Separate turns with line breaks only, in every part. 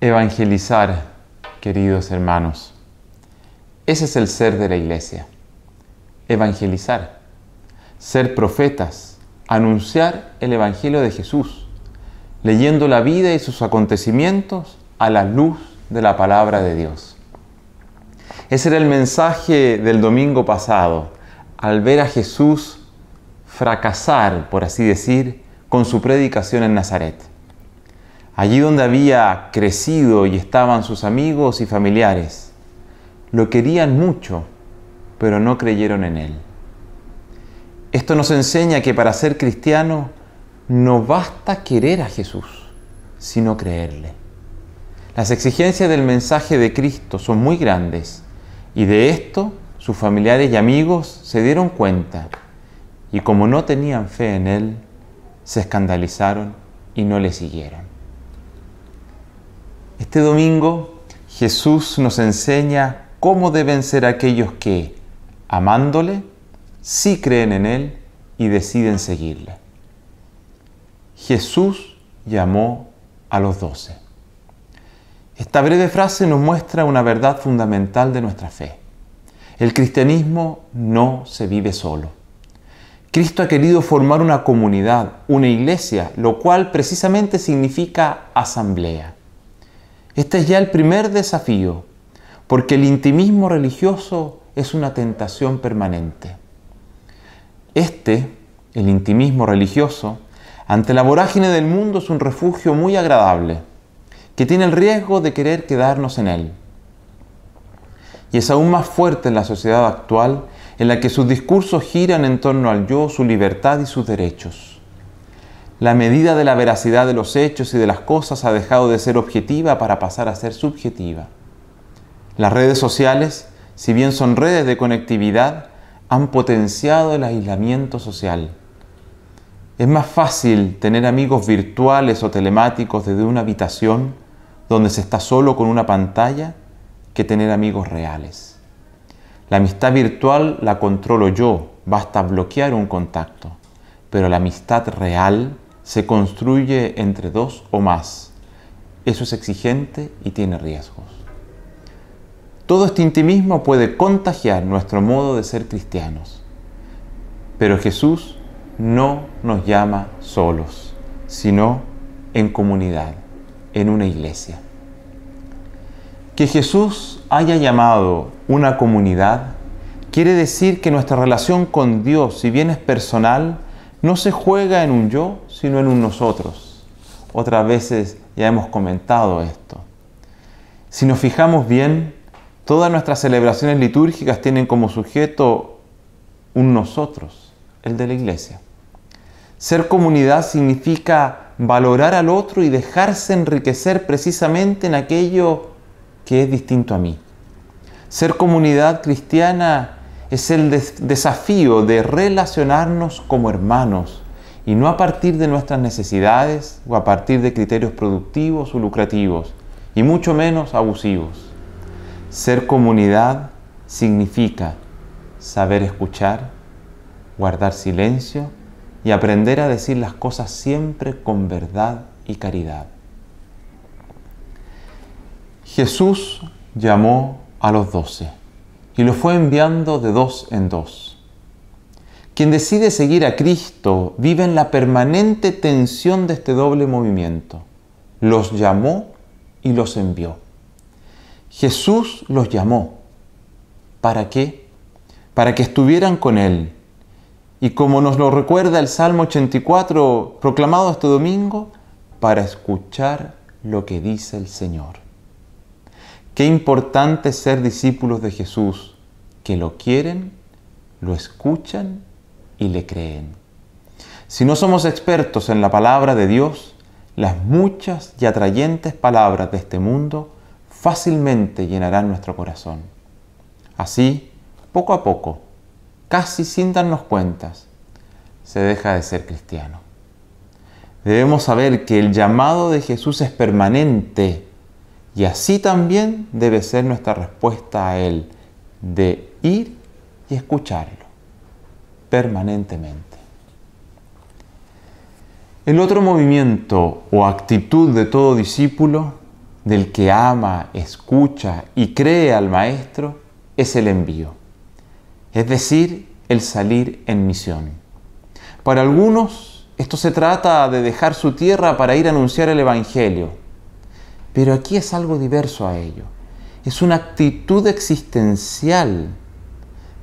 Evangelizar, queridos hermanos. Ese es el ser de la Iglesia. Evangelizar. Ser profetas. Anunciar el Evangelio de Jesús. Leyendo la vida y sus acontecimientos a la luz de la palabra de Dios. Ese era el mensaje del domingo pasado, al ver a Jesús fracasar, por así decir, con su predicación en Nazaret. Allí donde había crecido y estaban sus amigos y familiares, lo querían mucho, pero no creyeron en él. Esto nos enseña que para ser cristiano no basta querer a Jesús, sino creerle. Las exigencias del mensaje de Cristo son muy grandes y de esto sus familiares y amigos se dieron cuenta y como no tenían fe en él, se escandalizaron y no le siguieron. Este domingo Jesús nos enseña cómo deben ser aquellos que, amándole, sí creen en él y deciden seguirle. Jesús llamó a los 12. Esta breve frase nos muestra una verdad fundamental de nuestra fe. El cristianismo no se vive solo. Cristo ha querido formar una comunidad, una iglesia, lo cual precisamente significa asamblea. Este es ya el primer desafío, porque el intimismo religioso es una tentación permanente. El intimismo religioso, ante la vorágine del mundo es un refugio muy agradable, que tiene el riesgo de querer quedarnos en él. Y es aún más fuerte en la sociedad actual, en la que sus discursos giran en torno al yo, su libertad y sus derechos. La medida de la veracidad de los hechos y de las cosas ha dejado de ser objetiva para pasar a ser subjetiva. Las redes sociales, si bien son redes de conectividad, han potenciado el aislamiento social. Es más fácil tener amigos virtuales o telemáticos desde una habitación donde se está solo con una pantalla que tener amigos reales. La amistad virtual la controlo yo, basta bloquear un contacto, pero la amistad real se construye entre dos o más. Eso es exigente y tiene riesgos. Todo este intimismo puede contagiar nuestro modo de ser cristianos. Pero Jesús no nos llama solos, sino en comunidad, en una iglesia. Que Jesús haya llamado una comunidad quiere decir que nuestra relación con Dios, si bien es personal, no se juega en un yo, sino en un nosotros. Otras veces ya hemos comentado esto. Si nos fijamos bien, todas nuestras celebraciones litúrgicas tienen como sujeto un nosotros, el de la iglesia. Ser comunidad significa valorar al otro y dejarse enriquecer precisamente en aquello que es distinto a mí. Ser comunidad cristiana es el desafío de relacionarnos como hermanos y no a partir de nuestras necesidades o a partir de criterios productivos o lucrativos y mucho menos abusivos. Ser comunidad significa saber escuchar, guardar silencio y aprender a decir las cosas siempre con verdad y caridad. Jesús llamó a los 12 y lo fue enviando de dos en dos. Quien decide seguir a Cristo vive en la permanente tensión de este doble movimiento. Los llamó y los envió. Jesús los llamó. ¿Para qué? Para que estuvieran con Él. Y como nos lo recuerda el Salmo 84, proclamado este domingo, para escuchar lo que dice el Señor. Qué importante ser discípulos de Jesús, que lo quieren, lo escuchan y le creen. Si no somos expertos en la palabra de Dios, las muchas y atrayentes palabras de este mundo fácilmente llenarán nuestro corazón. Así, poco a poco, casi sin darnos cuenta, se deja de ser cristiano. Debemos saber que el llamado de Jesús es permanente y así también debe ser nuestra respuesta a Él, de ir y escucharlo permanentemente. El otro movimiento o actitud de todo discípulo del que ama, escucha y cree al Maestro es el envío, es decir, el salir en misión. Para algunos, esto se trata de dejar su tierra para ir a anunciar el Evangelio, pero aquí es algo diverso a ello. Es una actitud existencial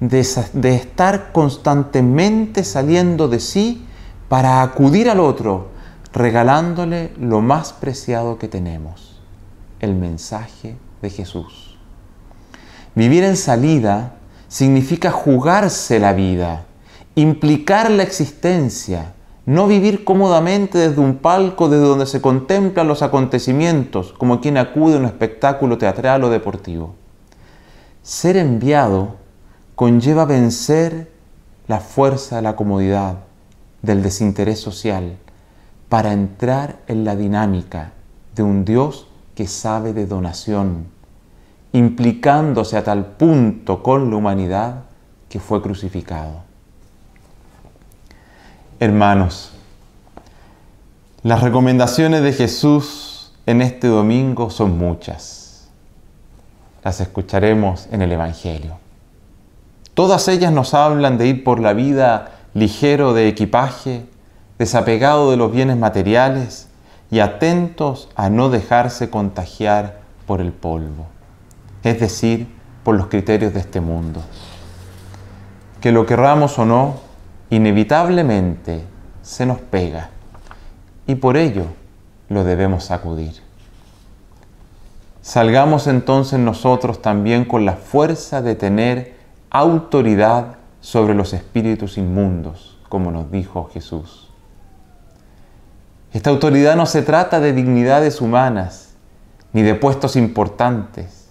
de estar constantemente saliendo de sí para acudir al otro, regalándole lo más preciado que tenemos, el mensaje de Jesús. Vivir en salida significa jugarse la vida, implicar la existencia, no vivir cómodamente desde un palco desde donde se contemplan los acontecimientos, como quien acude a un espectáculo teatral o deportivo. Ser enviado conlleva vencer la fuerza de la comodidad, del desinterés social, para entrar en la dinámica de un Dios que sabe de donación, implicándose a tal punto con la humanidad que fue crucificado. Hermanos, las recomendaciones de Jesús en este domingo son muchas. Las escucharemos en el Evangelio. Todas ellas nos hablan de ir por la vida ligero de equipaje, desapegado de los bienes materiales y atentos a no dejarse contagiar por el polvo, es decir, por los criterios de este mundo. Que lo querramos o no, inevitablemente se nos pega y por ello lo debemos sacudir. Salgamos entonces nosotros también con la fuerza de tener autoridad sobre los espíritus inmundos, como nos dijo Jesús. Esta autoridad no se trata de dignidades humanas, ni de puestos importantes,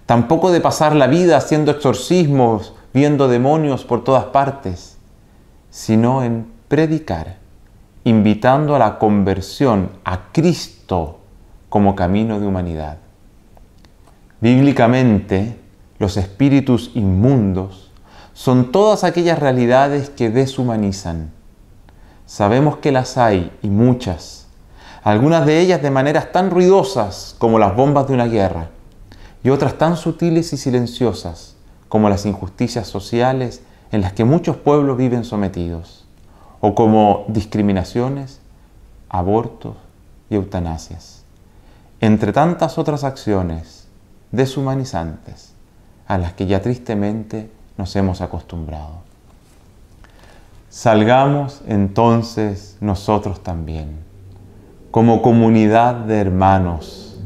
tampoco de pasar la vida haciendo exorcismos, viendo demonios por todas partes, sino en predicar, invitando a la conversión a Cristo como camino de humanidad. Bíblicamente, los espíritus inmundos son todas aquellas realidades que deshumanizan. Sabemos que las hay y muchas, algunas de ellas de maneras tan ruidosas como las bombas de una guerra y otras tan sutiles y silenciosas como las injusticias sociales en las que muchos pueblos viven sometidos, o como discriminaciones, abortos y eutanasias, entre tantas otras acciones deshumanizantes a las que ya tristemente nos hemos acostumbrado. Salgamos entonces nosotros también, como comunidad de hermanos,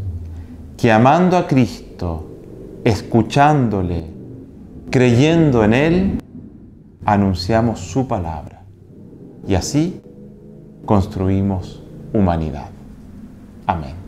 que amando a Cristo, escuchándole, creyendo en Él, anunciamos su palabra y así construimos humanidad. Amén.